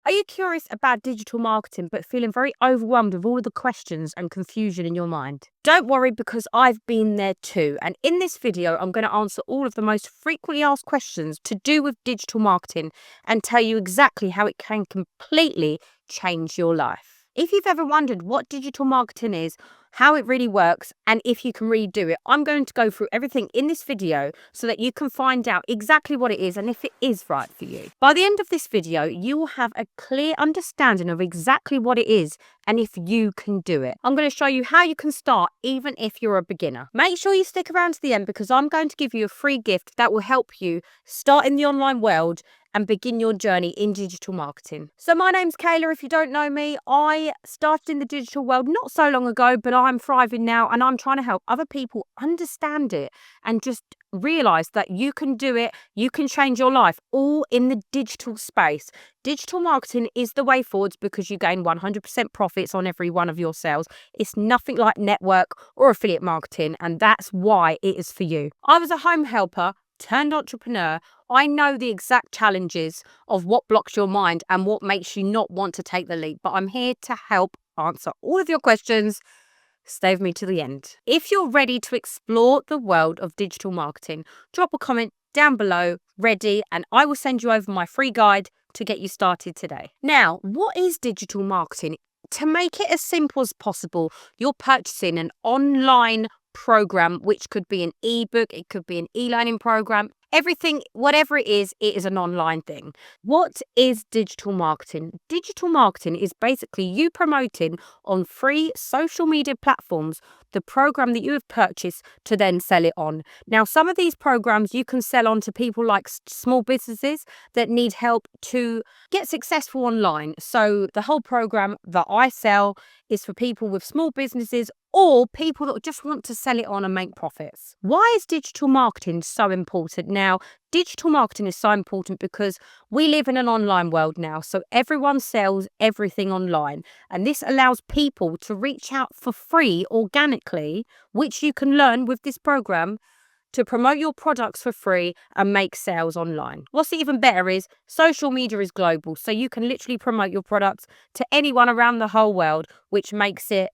Are you curious about digital marketing but feeling very overwhelmed with all of the questions and confusion in your mind? Don't worry, because I've been there too. And in this video, I'm going to answer all of the most frequently asked questions to do with digital marketing and tell you exactly how it can completely change your life. If you've ever wondered what digital marketing is, how it really works, and if you can really do it, I'm going to go through everything in this video so that you can find out exactly what it is and if it is right for you. By the end of this video, you will have a clear understanding of exactly what it is and if you can do it. I'm going to show you how you can start even if you're a beginner. Make sure you stick around to the end, because I'm going to give you a free gift that will help you start in the online world and begin your journey in digital marketing. So my name's Kayla. If you don't know me, I started in the digital world not so long ago, but I'm thriving now, and I'm trying to help other people understand it and just realize that you can do it, you can change your life, all in the digital space. Digital marketing is the way forwards because you gain 100% profits on every one of your sales. It's nothing like network or affiliate marketing, and that's why it is for you. I was a home helper turned entrepreneur. I know the exact challenges of what blocks your mind and what makes you not want to take the leap, but I'm here to help answer all of your questions. Stay with me to the end. If you're ready to explore the world of digital marketing, drop a comment down below, ready, and I will send you over my free guide to get you started today. Now, what is digital marketing? To make it as simple as possible, you're purchasing an online program, which could be an ebook, it could be an e-learning program, everything, whatever it is an online thing. What is digital marketing? Digital marketing is basically you promoting on free social media platforms the program that you have purchased to then sell it on. Now, some of these programs you can sell on to people like small businesses that need help to get successful online. So the whole program that I sell is for people with small businesses or people that just want to sell it on and make profits. Why is digital marketing so important? Now, digital marketing is so important because we live in an online world now. So everyone sells everything online. And this allows people to reach out for free organically, which you can learn with this program, to promote your products for free and make sales online. What's even better is social media is global. So you can literally promote your products to anyone around the whole world, which makes it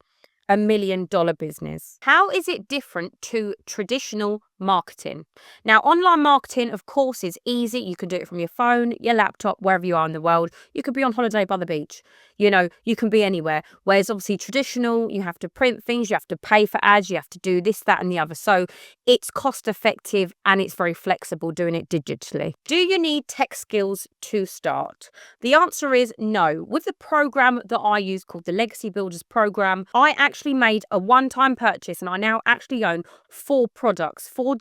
$1 million business. How is it different to traditional marketing? Now, online marketing, of course, is easy. You can do it from your phone, your laptop, wherever you are in the world. You could be on holiday by the beach. You can be anywhere. Whereas obviously traditional, you have to print things, you have to pay for ads, you have to do this, that, and the other. So it's cost effective and it's very flexible doing it digitally. Do you need tech skills to start? The answer is no. With the program that I use called the Legacy Builders program, I actually made a one-time purchase and I now actually own 4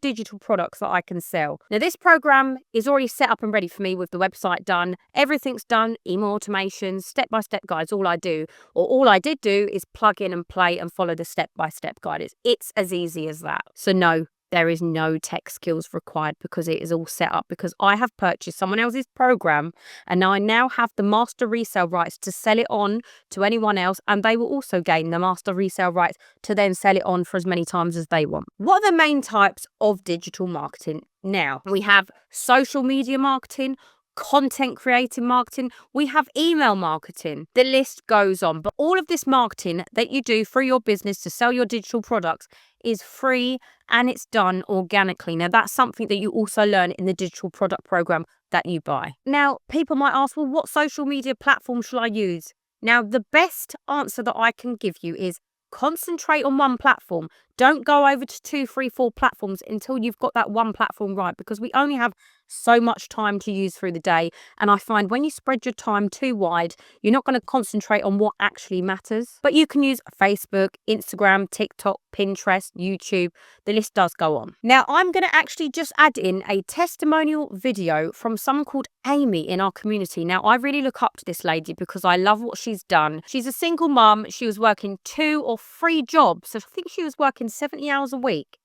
digital products that I can sell. Now, this program is already set up and ready for me with the website done. Everything's done, email automations, step-by-step guides. All I did do is plug in and play and follow the step-by-step guide. It's as easy as that. So no, there is no tech skills required because it is all set up, because I have purchased someone else's program and I now have the master resale rights to sell it on to anyone else, and they will also gain the master resale rights to then sell it on for as many times as they want. What are the main types of digital marketing? Now, we have social media marketing, content creating marketing, we have email marketing, the list goes on. But all of this marketing that you do for your business to sell your digital products is free and it's done organically. Now, that's something that you also learn in the digital product program that you buy. Now, people might ask, well, what social media platform shall I use? Now, the best answer that I can give you is concentrate on one platform. Don't go over to 2, 3, 4 platforms until you've got that one platform right, because we only have so much time to use through the day. And I find when you spread your time too wide, you're not going to concentrate on what actually matters. But you can use Facebook, Instagram, TikTok, Pinterest, YouTube. The list does go on. Now, I'm going to actually just add in a testimonial video from someone called Amy in our community. Now, I really look up to this lady because I love what she's done. She's a single mum. She was working 2 or 3 jobs. So I think she was working 70 hours a week.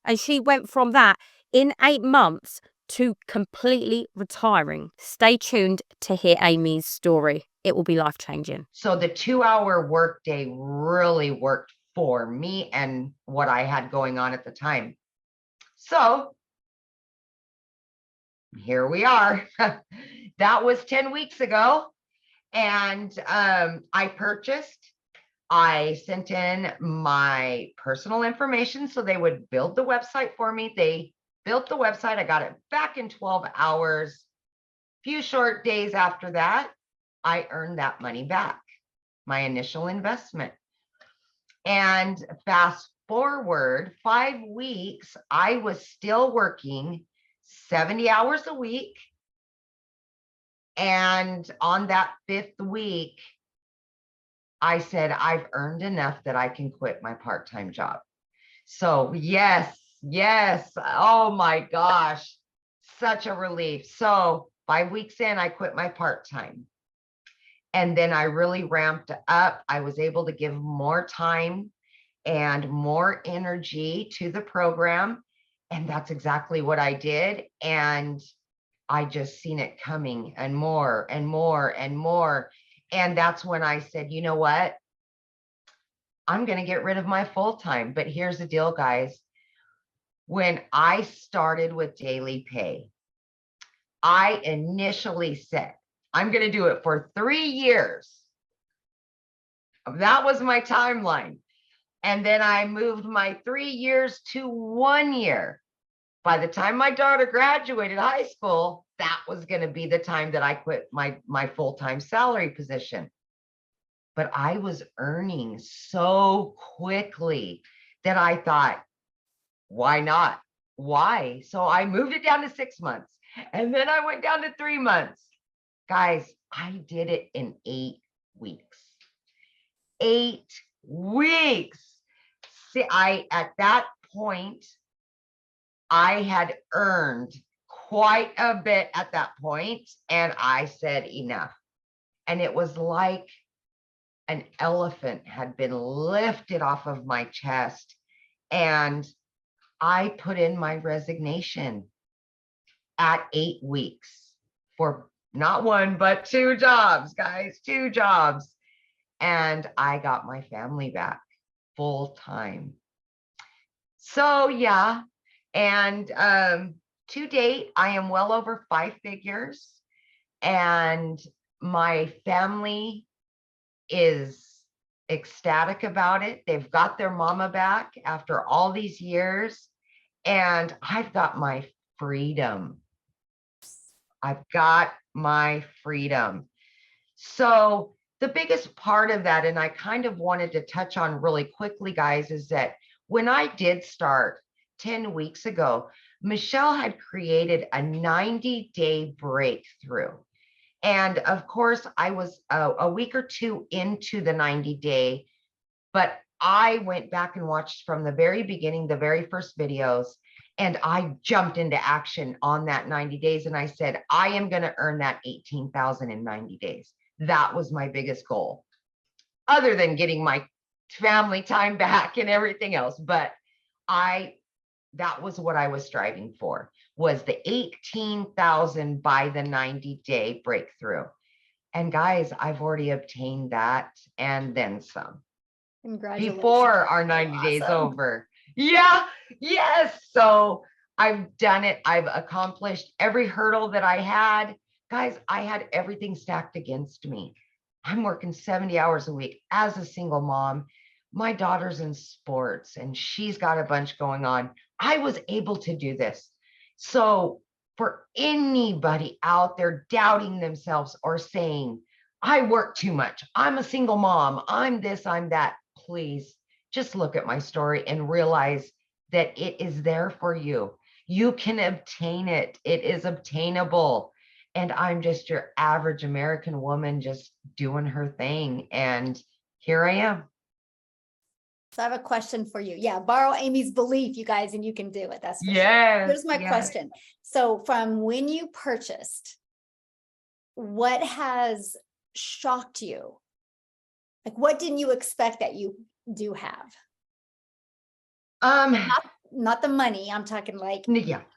And she went from that in 8 months to completely retiring. Stay tuned to hear Amy's story. It will be life-changing. So the 2-hour workday really worked for me and what I had going on at the time. So here we are. That was 10 weeks ago. And I sent in my personal information so they would build the website for me. They built the website. I got it back in 12 hours. Few short days after that, I earned that money back, my initial investment. And fast forward 5 weeks, I was still working 70 hours a week. And on that 5th week, I said, I've earned enough that I can quit my part-time job. So yes, yes. Oh my gosh, such a relief. So 5 weeks in, I quit my part-time. And then I really ramped up. I was able to give more time and more energy to the program. And that's exactly what I did. And I just seen it coming and more and more and more. And that's when I said, you know what? I'm going to get rid of my full-time. But here's the deal, guys. When I started with Daily Pay, I initially said, I'm going to do it for 3 years. That was my timeline. And then I moved my 3 years to 1 year. By the time my daughter graduated high school, that was going to be the time that I quit my full-time salary position. But I was earning so quickly that I thought, why not? Why? So I moved it down to 6 months, and then I went down to 3 months. Guys, I did it in 8 weeks. 8 weeks. See, at that point, I had earned quite a bit at that point, and I said enough. And it was like an elephant had been lifted off of my chest, and I put in my resignation at 8 weeks for not one, but 2 jobs, guys, 2 jobs. And I got my family back full time. So yeah. And to date, I am well over 5 figures, and my family is ecstatic about it. They've got their mama back after all these years, and I've got my freedom. I've got my freedom. So the biggest part of that, and I kind of wanted to touch on really quickly, guys, is that when I did start 10 weeks ago, Michelle had created a 90-day breakthrough. And of course, I was a week or 2 into the 90-day, but I went back and watched from the very beginning, the very first videos, and I jumped into action on that 90 days. And I said, I am going to earn that 18,000 in 90 days. That was my biggest goal, other than getting my family time back and everything else. But that was what I was striving for, was the 18,000 by the 90-day breakthrough. And guys, I've already obtained that and then some. Congratulations. Before our 90 days over. Yeah, yes. So I've done it. I've accomplished every hurdle that I had. Guys, I had everything stacked against me. I'm working 70 hours a week as a single mom. My daughter's in sports and she's got a bunch going on. I was able to do this. So for anybody out there doubting themselves or saying, I work too much, I'm a single mom, I'm this, I'm that, please just look at my story and realize that it is there for you. You can obtain it. It is obtainable. And I'm just your average American woman just doing her thing. And here I am. So I have a question for you. Yeah, borrow Amy's belief, you guys, and you can do it. That's for sure. Yes. Here's my question. So from when you purchased, what has shocked you? Like, what didn't you expect that you do have? Not the money. I'm talking like,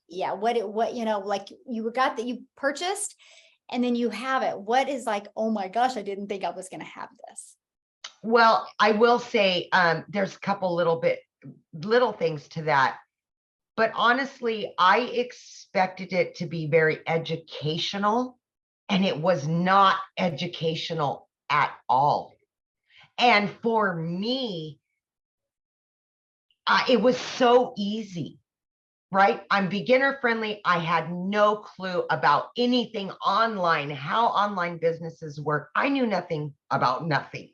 yeah. What, you know, like you got that you purchased and then you have it. What is like, oh my gosh, I didn't think I was going to have this. Well, I will say there's a couple little things to that. But honestly, I expected it to be very educational and it was not educational at all. And for me, it was so easy, right? I'm beginner friendly. I had no clue about anything online, how online businesses work. I knew nothing about nothing.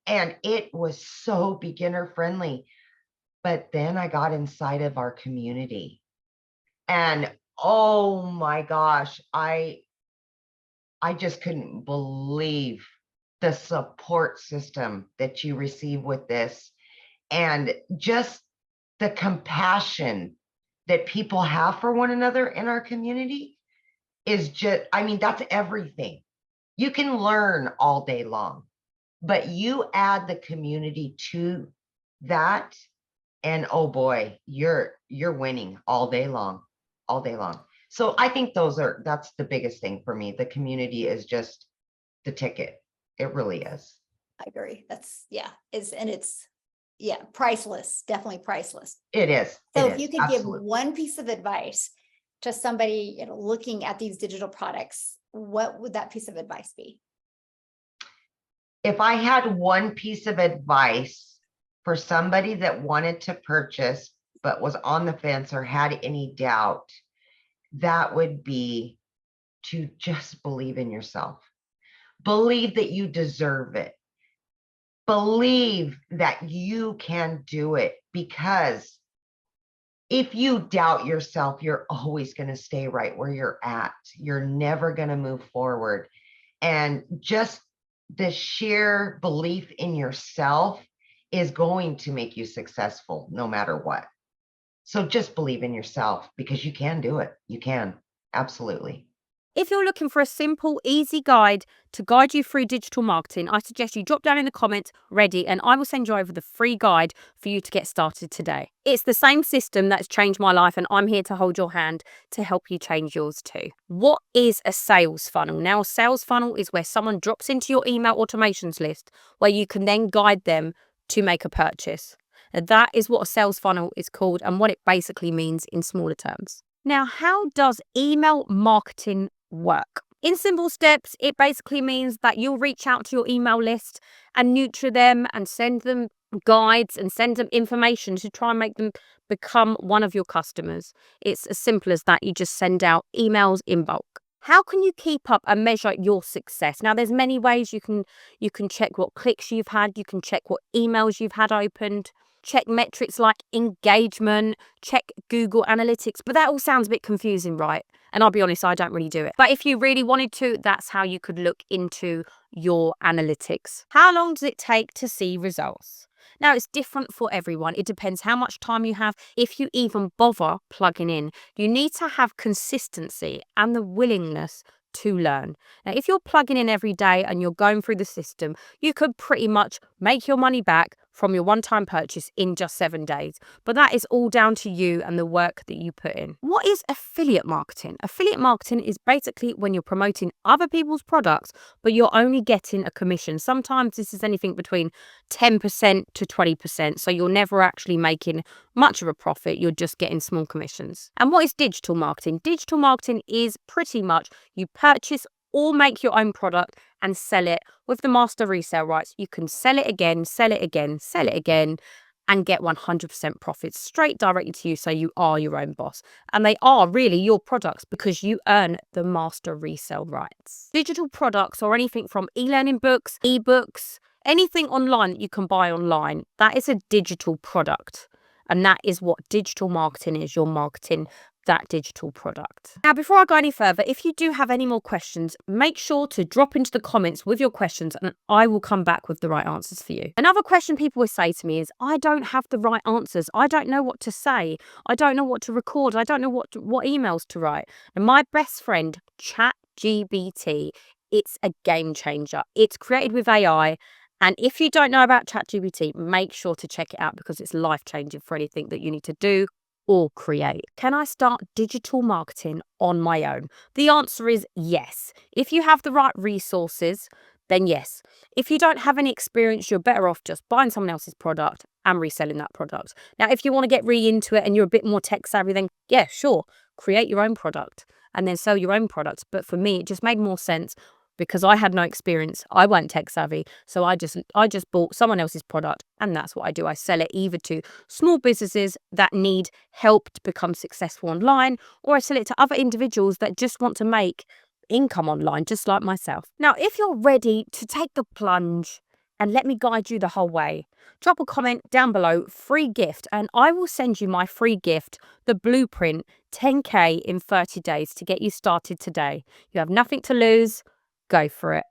And it was so beginner friendly. But then I got inside of our community and oh my gosh, I just couldn't believe the support system that you receive with this and just the compassion that people have for one another in our community is just, I mean, that's everything. You can learn all day long, but you add the community to that, and oh boy, you're winning all day long, all day long. So I think that's the biggest thing for me. The community is just the ticket. It really is. I agree. That's, yeah, it's priceless, definitely priceless. It is. So It if is, you could absolutely. give one piece of advice to somebody, looking at these digital products, what would that piece of advice be? If I had one piece of advice for somebody that wanted to purchase but was on the fence or had any doubt, that would be to just believe in yourself. Believe that you deserve it. Believe that you can do it, because if you doubt yourself, you're always going to stay right where you're at. You're never going to move forward. And just the sheer belief in yourself is going to make you successful no matter what. So just believe in yourself, because you can do it. You can. Absolutely. If you're looking for a simple, easy guide to guide you through digital marketing, I suggest you drop down in the comments ready, and I will send you over the free guide for you to get started today. It's the same system that's changed my life, and I'm here to hold your hand to help you change yours too. What is a sales funnel? Now, a sales funnel is where someone drops into your email automations list where you can then guide them to make a purchase. And that is what a sales funnel is called and what it basically means in smaller terms. Now, how does email marketing work? In simple steps, it basically means that you'll reach out to your email list and nurture them and send them guides and send them information to try and make them become one of your customers. It's as simple as that. You just send out emails in bulk. How can you keep up and measure your success? Now, there's many ways you can check what clicks you've had, you can check what emails you've had opened, check metrics like engagement, check Google Analytics, but that all sounds a bit confusing, right? And I'll be honest, I don't really do it. But if you really wanted to, that's how you could look into your analytics. How long does it take to see results? Now, it's different for everyone. It depends how much time you have, if you even bother plugging in. You need to have consistency and the willingness to learn. Now, if you're plugging in every day and you're going through the system, you could pretty much make your money back from your one-time purchase in just 7 days. But that is all down to you and the work that you put in. What is affiliate marketing? Affiliate marketing is basically when you're promoting other people's products, but you're only getting a commission. Sometimes this is anything between 10% to 20%. So you're never actually making much of a profit. You're just getting small commissions. And what is digital marketing? Digital marketing is pretty much you purchase or make your own product and sell it with the master resale rights. You can sell it again, sell it again, sell it again, and get 100% profits straight directly to you. So you are your own boss. And they are really your products because you earn the master resale rights. Digital products or anything from e-learning books, ebooks, anything online that you can buy online, that is a digital product. And that is what digital marketing is. You're marketing that digital product. Now, before I go any further, if you do have any more questions, make sure to drop into the comments with your questions and I will come back with the right answers for you. Another question people always say to me is, I don't have the right answers. I don't know what to say. I don't know what to record. I don't know what emails to write. And my best friend, ChatGPT, it's a game changer. It's created with AI. And if you don't know about ChatGPT, make sure to check it out because it's life-changing for anything that you need to do or create. Can I start digital marketing on my own? The answer is yes. If you have the right resources, then yes. If you don't have any experience, you're better off just buying someone else's product and reselling that product. Now, if you want to get really into it and you're a bit more tech savvy, then yeah, sure, create your own product and then sell your own products. But for me, it just made more sense because I had no experience. I weren't tech savvy. So I just bought someone else's product, and that's what I do. I sell it either to small businesses that need help to become successful online, or I sell it to other individuals that just want to make income online, just like myself. Now, if you're ready to take the plunge and let me guide you the whole way, drop a comment down below, free gift, and I will send you my free gift, the blueprint 10K in 30 days to get you started today. You have nothing to lose. Go for it.